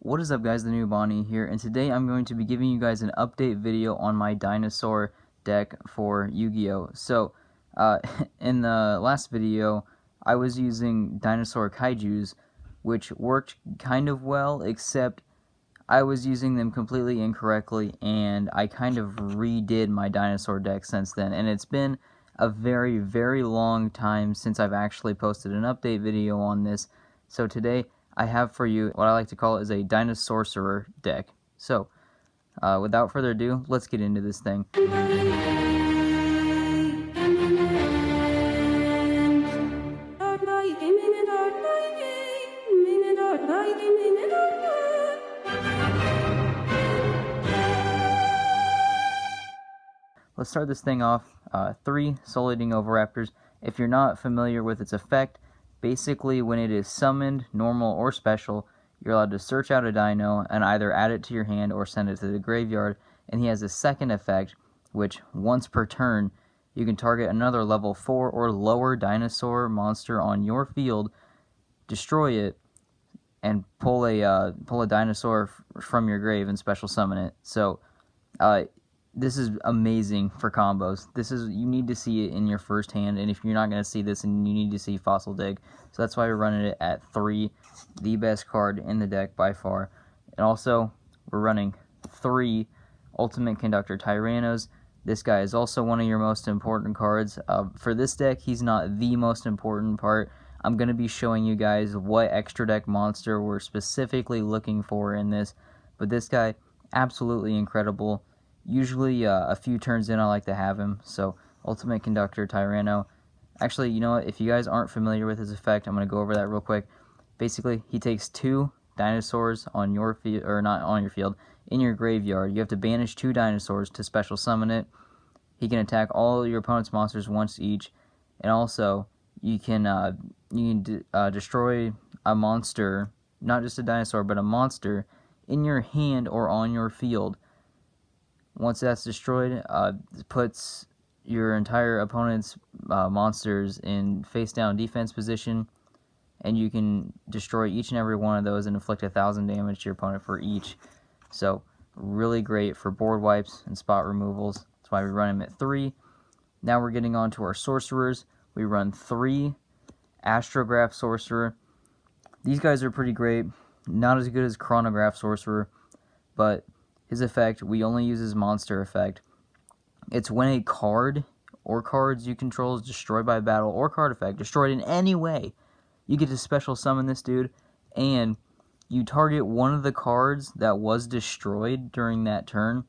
What is up, guys? The new Bonnie here, and today I'm going to be giving you guys an update video on my Dinosaur deck for Yu-Gi-Oh! So, in the last video, I was using Dinosaur Kaijus, which worked kind of well, except I was using them completely incorrectly, and I kind of redid my Dinosaur deck since then, and it's been a very, very long time since I've actually posted an update video on this. So today, I have for you what I like to call is a Dinosaur deck. So, without further ado, let's get into this thing. Let's start this thing off. 3 Soul-Eating Oviraptors. If you're not familiar with its effect, basically when it is summoned, normal or special, you're allowed to search out a dino and either add it to your hand or send it to the graveyard. And he has a second effect, which once per turn, you can target another level 4 or lower dinosaur monster on your field, destroy it, and pull a dinosaur from your grave and special summon it. So, this is amazing for combos. You need to see it in your first hand, and if you're not going to see this, then you need to see Fossil Dig. So that's why we're running it at 3, the best card in the deck by far. And also, we're running 3 Ultimate Conductor Tyrannos. This guy is also one of your most important cards. For this deck, he's not the most important part. I'm going to be showing you guys what extra deck monster we're specifically looking for in this. But this guy, absolutely incredible. Usually a few turns in I like to have him. So Ultimate Conductor Tyranno. Actually, you know what, if you guys aren't familiar with his effect, I'm going to go over that real quick. Basically, he takes 2 dinosaurs on your field, or not on your field, in your graveyard. You have to banish 2 dinosaurs to special summon it. He can attack all your opponent's monsters once each, and also you can destroy a monster, not just a dinosaur, but a monster in your hand or on your field. Once that's destroyed, it puts your entire opponent's monsters in face-down defense position, and you can destroy each and every one of those and inflict 1,000 damage to your opponent for each. So, really great for board wipes and spot removals. That's why we run him at 3. Now we're getting on to our sorcerers. We run 3 Astrograph Sorcerer. These guys are pretty great. Not as good as Chronograph Sorcerer, but his effect, we only use his monster effect. It's when a card or cards you control is destroyed by battle or card effect, destroyed in any way, you get to special summon this dude, and you target one of the cards that was destroyed during that turn,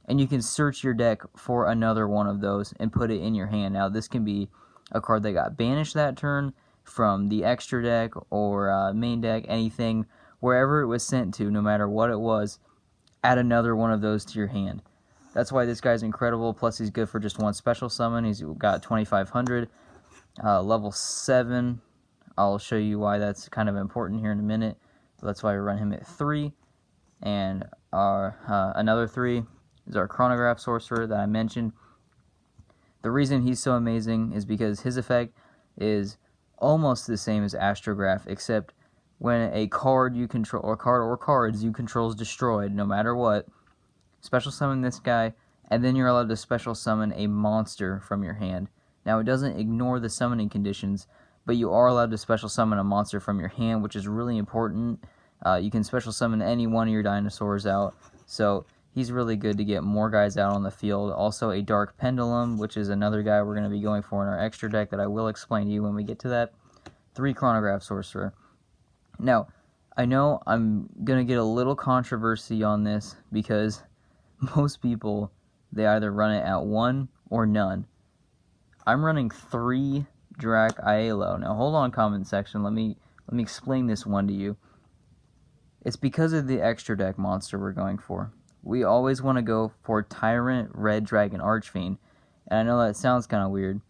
and you can search your deck for another one of those and put it in your hand. Now, this can be a card that got banished that turn from the extra deck or main deck, anything, wherever it was sent to, no matter what it was. Add another one of those to your hand. That's why this guy's incredible, plus he's good for just 1 special summon. He's got 2,500. Level 7, I'll show you why that's kind of important here in a minute. But that's why we run him at 3. And another 3 is our Chronograph Sorcerer that I mentioned. The reason he's so amazing is because his effect is almost the same as Astrograph, except when a card you control, or cards you control is destroyed, no matter what, special summon this guy, and then you're allowed to special summon a monster from your hand. Now, it doesn't ignore the summoning conditions, but you are allowed to special summon a monster from your hand, which is really important. You can special summon any one of your dinosaurs out, so he's really good to get more guys out on the field. Also, a Dark Pendulum, which is another guy we're going to be going for in our extra deck that I will explain to you when we get to that. 3 Chronograph Sorcerer. Now, I know I'm going to get a little controversy on this because most people, they either run it at 1 or none. I'm running 3 Drac Aiello. Now, hold on, comment section. Let me explain this one to you. It's because of the extra deck monster we're going for. We always want to go for Tyrant Red Dragon Archfiend. And I know that sounds kind of weird,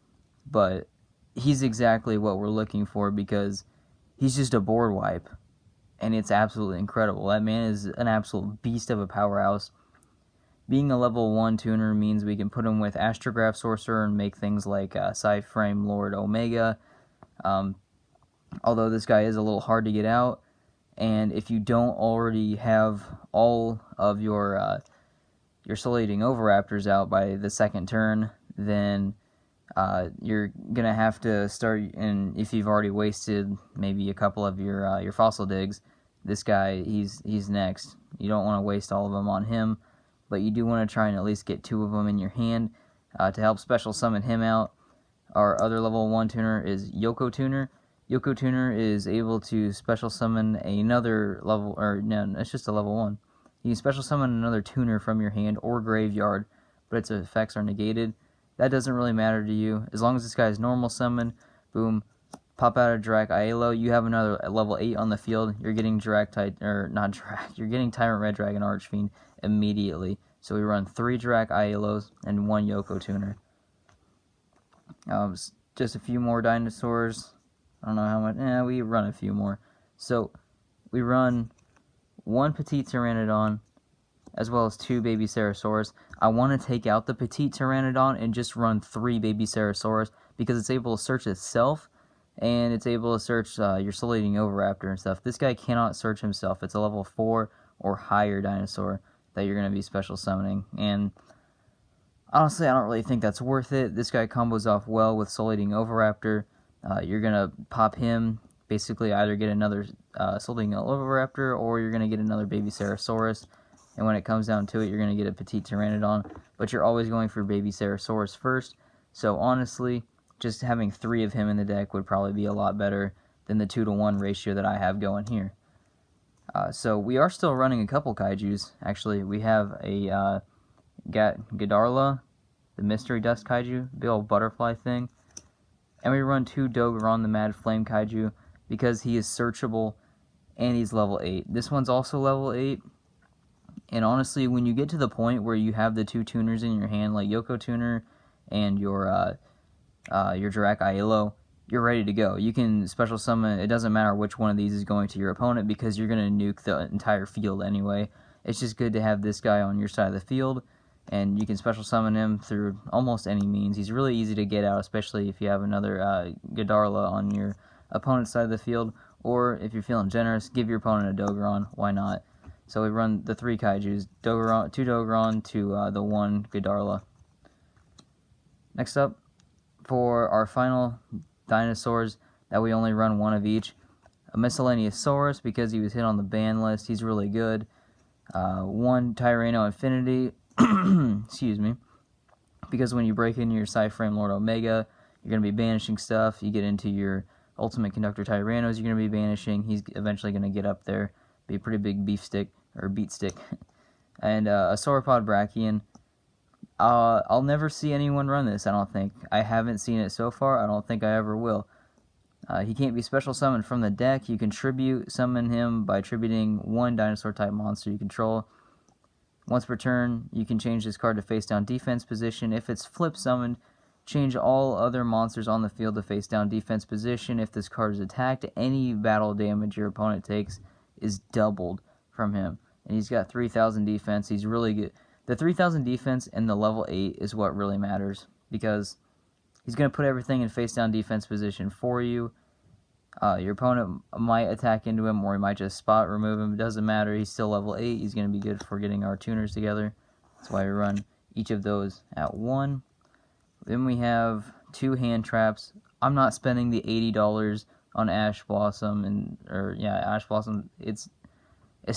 but he's exactly what we're looking for because he's just a board wipe, and it's absolutely incredible. That man is an absolute beast of a powerhouse. Being a level 1 tuner means we can put him with Astrograph Sorcerer and make things like Psyframe Lord Omega. Although this guy is a little hard to get out, And if you don't already have all of your Soul-Eating Oviraptors out by the second turn, then you're gonna have to start. And if you've already wasted maybe a couple of your fossil digs, this guy he's next. You don't want to waste all of them on him, but you do want to try and at least get 2 of them in your hand to help special summon him out. Our other level 1 tuner is Yoko Tuner. Yoko Tuner is able to special summon another level, or no, it's just a level 1. You can special summon another tuner from your hand or graveyard, but its effects are negated. That doesn't really matter to you. As long as this guy is normal summon, boom, pop out a Dirac Aiello, you have another level 8 on the field. You're getting you're getting Tyrant Red Dragon Archfiend immediately. So we run 3 Dirac Aiellos and 1 Yoko Tuner. Just a few more dinosaurs. I don't know how much. We run a few more. So we run 1 Petite Pteranodon as well as 2 Baby Cerosaurus. I want to take out the Petite Pteranodon and just run 3 Baby Cerosaurus because it's able to search itself and it's able to search your Soul-Eating Oviraptor and stuff. This guy cannot search himself. It's a level 4 or higher dinosaur that you're going to be special summoning. And honestly, I don't really think that's worth it. This guy combos off well with Soul-Eating Oviraptor. You're going to pop him, basically either get another Soul-Eating Oviraptor or you're going to get another Baby Cerosaurus. And when it comes down to it, you're going to get a Petite Pteranodon. But you're always going for Baby Cerosaurus first. So honestly, just having 3 of him in the deck would probably be a lot better than the 2-to-1 ratio that I have going here. So we are still running a couple Kaijus. Actually, we have a Gadarla, the Mystery Dust Kaiju, big old butterfly thing. And we run 2 Dogoron, the Mad Flame Kaiju, because he is searchable and he's level 8. This one's also level 8. And honestly, when you get to the point where you have the 2 tuners in your hand, like Yoko Tuner and your Dirac Aiello, you're ready to go. You can special summon. It doesn't matter which one of these is going to your opponent because you're going to nuke the entire field anyway. It's just good to have this guy on your side of the field, and you can special summon him through almost any means. He's really easy to get out, especially if you have another Gadarla on your opponent's side of the field, or if you're feeling generous, give your opponent a Dogoron. Why not? So we run the 3 Kaijus, 2 Dogoron to the 1 Gadarla. Next up, for our final dinosaurs that we only run 1 of each, a Miscellaneous Saurus, because he was hit on the ban list. He's really good. 1 Tyranno Infinity, excuse me, because when you break into your Psyframe Lord Omega, you're going to be banishing stuff. You get into your Ultimate Conductor Tyrannos, you're going to be banishing. He's eventually going to get up there, be a pretty big beef stick, or beat stick. And a Sauropod Brachian. I'll never see anyone run this, I don't think. I haven't seen it so far. I don't think I ever will. He can't be special summoned from the deck. You can tribute summon him by tributing 1 dinosaur-type monster you control. Once per turn, you can change this card to face-down defense position. If it's flip summoned, change all other monsters on the field to face-down defense position. If this card is attacked, any battle damage your opponent takes is doubled from him. And he's got 3,000 defense. He's really good. The 3,000 defense and the level 8 is what really matters, because he's going to put everything in face-down defense position for you. Your opponent might attack into him, or he might just spot remove him. It doesn't matter. He's still level 8. He's going to be good for getting our tuners together. That's why we run each of those at 1. Then we have 2 hand traps. I'm not spending the $80 on Ash Blossom Ash Blossom. It's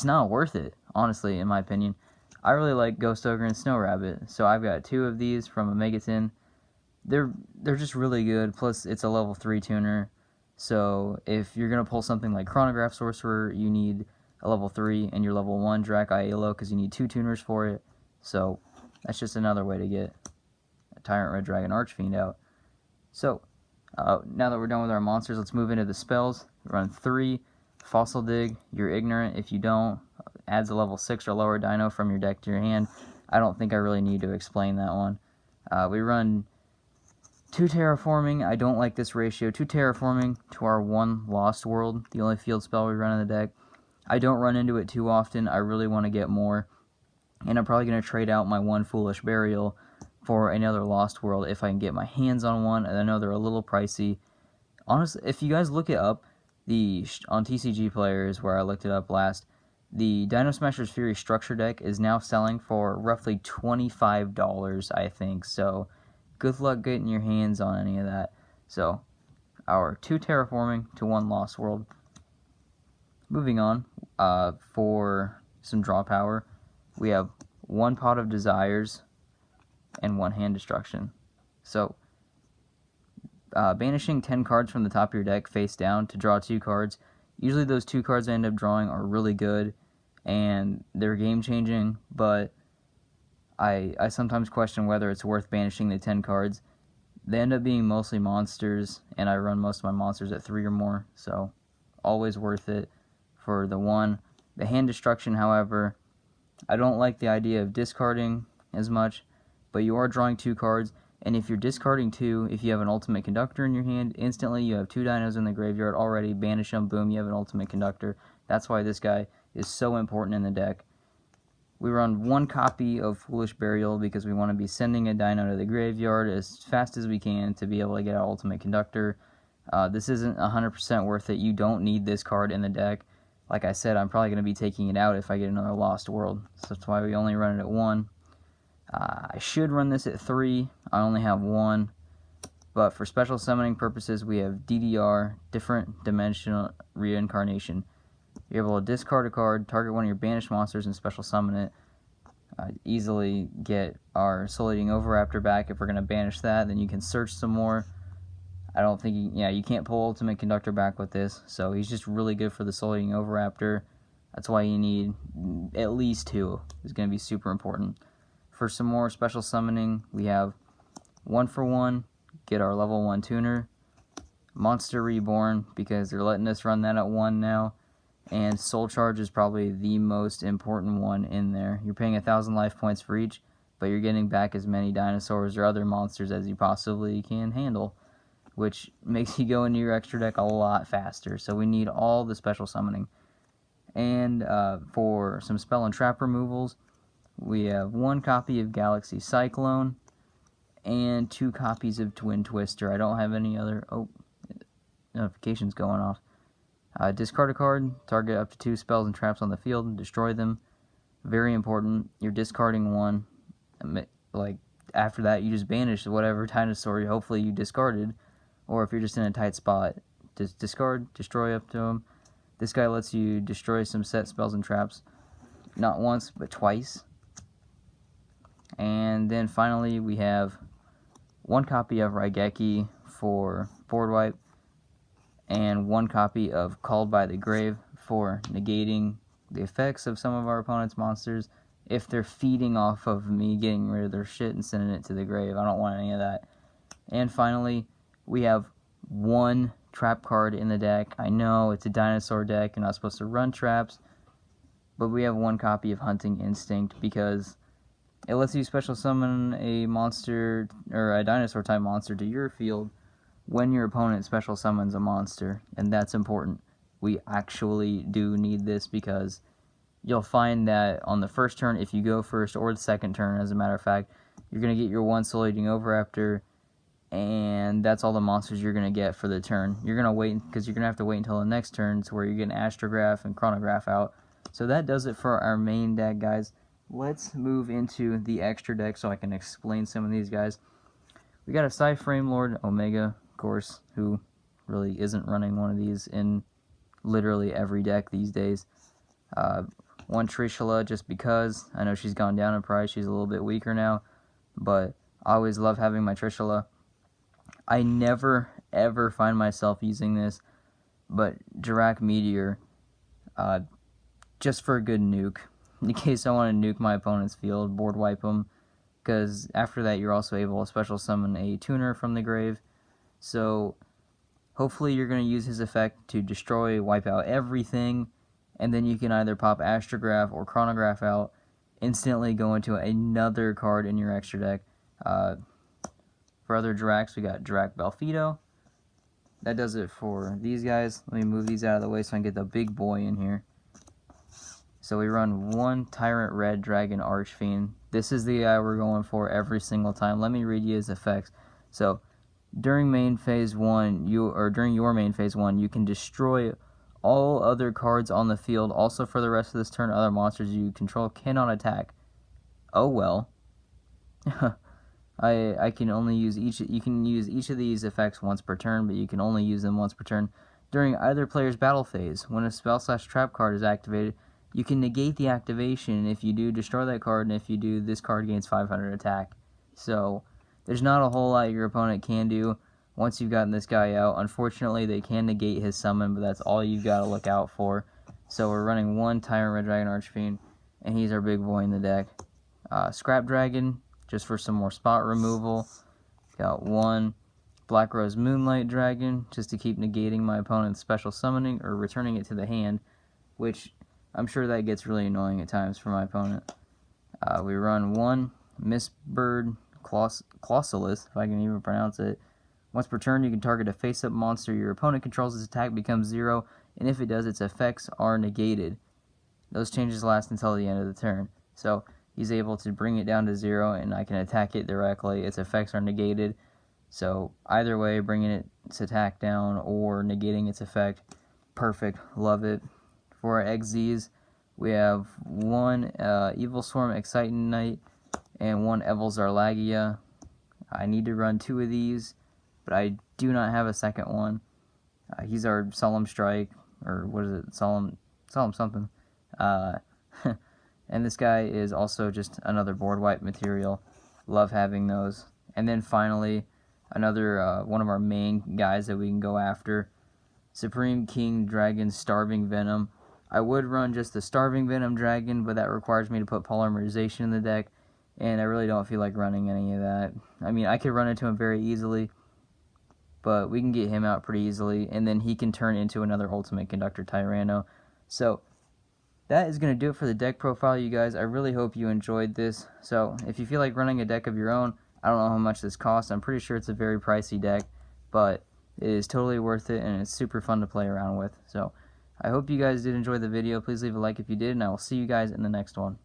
not worth it, honestly, in my opinion. I really like Ghost Ogre and Snow Rabbit, so I've got 2 of these from Omegaton. They're just really good. Plus, it's a level 3 tuner. So if you're gonna pull something like Chronograph Sorcerer, you need a level 3, and your level 1 Dirac Aiello, because you need 2 tuners for it. So that's just another way to get a Tyrant Red Dragon Archfiend out. So now that we're done with our monsters, let's move into the spells. Run 3 Fossil Dig. You're ignorant if you don't. Adds a level 6 or lower dino from your deck to your hand. I don't think I really need to explain that one. We run 2 Terraforming. I don't like this ratio. 2 Terraforming to our 1 Lost World, the only field spell we run in the deck. I don't run into it too often. I really want to get more. And I'm probably going to trade out my 1 Foolish Burial for another Lost World if I can get my hands on one. And I know they're a little pricey. Honestly, if you guys look it up, On TCG Players, where I looked it up last, the Dino Smashers Fury Structure Deck is now selling for roughly $25, I think. So good luck getting your hands on any of that. So our 2 Terraforming to 1 Lost World. Moving on, for some draw power, we have 1 Pot of Desires and 1 Hand Destruction. So banishing 10 cards from the top of your deck face down to draw 2 cards. Usually those 2 cards I end up drawing are really good and they're game changing, but I sometimes question whether it's worth banishing the 10 cards. They end up being mostly monsters, and I run most of my monsters at 3 or more, so always worth it for the 1. The Hand Destruction, however, I don't like the idea of discarding as much, but you are drawing 2 cards, and if you're discarding 2, if you have an Ultimate Conductor in your hand, instantly you have 2 dinos in the graveyard already, banish them, boom, you have an Ultimate Conductor. That's why this guy is so important in the deck. We run 1 copy of Foolish Burial because we want to be sending a dino to the graveyard as fast as we can to be able to get our Ultimate Conductor. This isn't 100% worth it. You don't need this card in the deck. Like I said, I'm probably going to be taking it out if I get another Lost World. So that's why we only run it at 1. I should run this at 3. I only have 1. But for special summoning purposes, we have DDR, Different Dimensional Reincarnation. You're able to discard a card, target one of your banished monsters, and special summon it. Easily get our Soul Eating Oviraptor back. If we're going to banish that, then you can search some more. I don't think, you can't pull Ultimate Conductor back with this, so he's just really good for the Soul Eating Oviraptor. That's why you need at least 2. It's going to be super important. For some more special summoning, we have 1 for 1, get our level 1 tuner, Monster Reborn, because they're letting us run that at 1 now. And Soul Charge is probably the most important one in there. You're paying 1,000 life points for each, but you're getting back as many dinosaurs or other monsters as you possibly can handle, which makes you go into your extra deck a lot faster. So we need all the special summoning. And for some spell and trap removals, we have 1 copy of Galaxy Cyclone and 2 copies of Twin Twister. I don't have any other... Oh, notifications going off. Discard a card, target up to 2 spells and traps on the field, and destroy them. Very important. You're discarding 1. Like, after that, you just banish whatever dinosaur hopefully you discarded. Or if you're just in a tight spot, just discard, destroy up to him. This guy lets you destroy some set spells and traps. Not once, but twice. And then finally, we have 1 copy of Raigeki for board wipe, and 1 copy of Called by the Grave for negating the effects of some of our opponent's monsters if they're feeding off of me getting rid of their shit and sending it to the grave. I don't want any of that. And finally, we have 1 trap card in the deck. I know it's a dinosaur deck, you're not supposed to run traps, but we have 1 copy of Hunting Instinct because it lets you special summon a monster or a dinosaur type monster to your field when your opponent special summons a monster, and that's important. We actually do need this because you'll find that on the first turn, if you go first, or the second turn, as a matter of fact, you're going to get your 1 Soul Eating Oviraptor, and that's all the monsters you're going to get for the turn. You're going to wait, because you're going to have to wait until the next turn to where you're getting Astrograph and Chronograph out. So that does it for our main deck, guys. Let's move into the extra deck so I can explain some of these guys. We got a Psyframe Lord Omega, of course, who really isn't running one of these in literally every deck these days. 1 Trishula, just because. I know she's gone down in price. She's a little bit weaker now, but I always love having my Trishula. I never, ever find myself using this, but Dirac Meteor, just for a good nuke. In case I want to nuke my opponent's field, board wipe them, because after that you're also able to special summon a tuner from the grave. So hopefully you're going to use his effect to destroy, wipe out everything, and then you can either pop Astrograph or Chronograph out, instantly go into another card in your extra deck. For other Diracs, we got Dirac Belfido. That does it for these guys. Let me move these out of the way so I can get the big boy in here. So we run 1 Tyrant Red Dragon Archfiend. This is the guy we're going for every single time. Let me read you his effects. So, during main phase 1, during your main phase 1, you can destroy all other cards on the field. Also, for the rest of this turn, other monsters you control cannot attack. Oh well. I can only use each. You can use each of these effects once per turn, but you can only use them once per turn during either player's battle phase. When a spell/trap card is activated, you can negate the activation. If you do, destroy that card, and if you do, this card gains 500 attack. So there's not a whole lot your opponent can do once you've gotten this guy out. Unfortunately, they can negate his summon, but that's all you've got to look out for. So we're running one Tyrant Red Dragon Archfiend, and he's our big boy in the deck. Scrap Dragon, just for some more spot removal. Got one Black Rose Moonlight Dragon, just to keep negating my opponent's special summoning or returning it to the hand, which I'm sure that gets really annoying at times for my opponent. We run one Mistbird Clausulus, if I can even pronounce it. Once per turn, you can target a face-up monster your opponent controls. Its attack becomes 0, and if it does, its effects are negated. Those changes last until the end of the turn. So he's able to bring it down to 0, and I can attack it directly. Its effects are negated. So either way, bringing its attack down or negating its effect, perfect. Love it. For our XZs, we have one Evil Swarm Exciting Knight and one Evil Zarlagia. I need to run 2 of these, but I do not have a second one. He's our Solemn Strike, or what is it? Solemn something. And this guy is also just another board wipe material. Love having those. And then finally, another one of our main guys that we can go after, Supreme King Dragon Starving Venom. I would run just the Starving Venom Dragon, but that requires me to put Polymerization in the deck, and I really don't feel like running any of that. I mean, I could run into him very easily, but we can get him out pretty easily, and then he can turn into another Ultimate Conductor Tyranno. So that is going to do it for the deck profile, you guys. I really hope you enjoyed this. So if you feel like running a deck of your own, I don't know how much this costs. I'm pretty sure it's a very pricey deck, but it is totally worth it, and it's super fun to play around with. So I hope you guys did enjoy the video. Please leave a like if you did, and I will see you guys in the next one.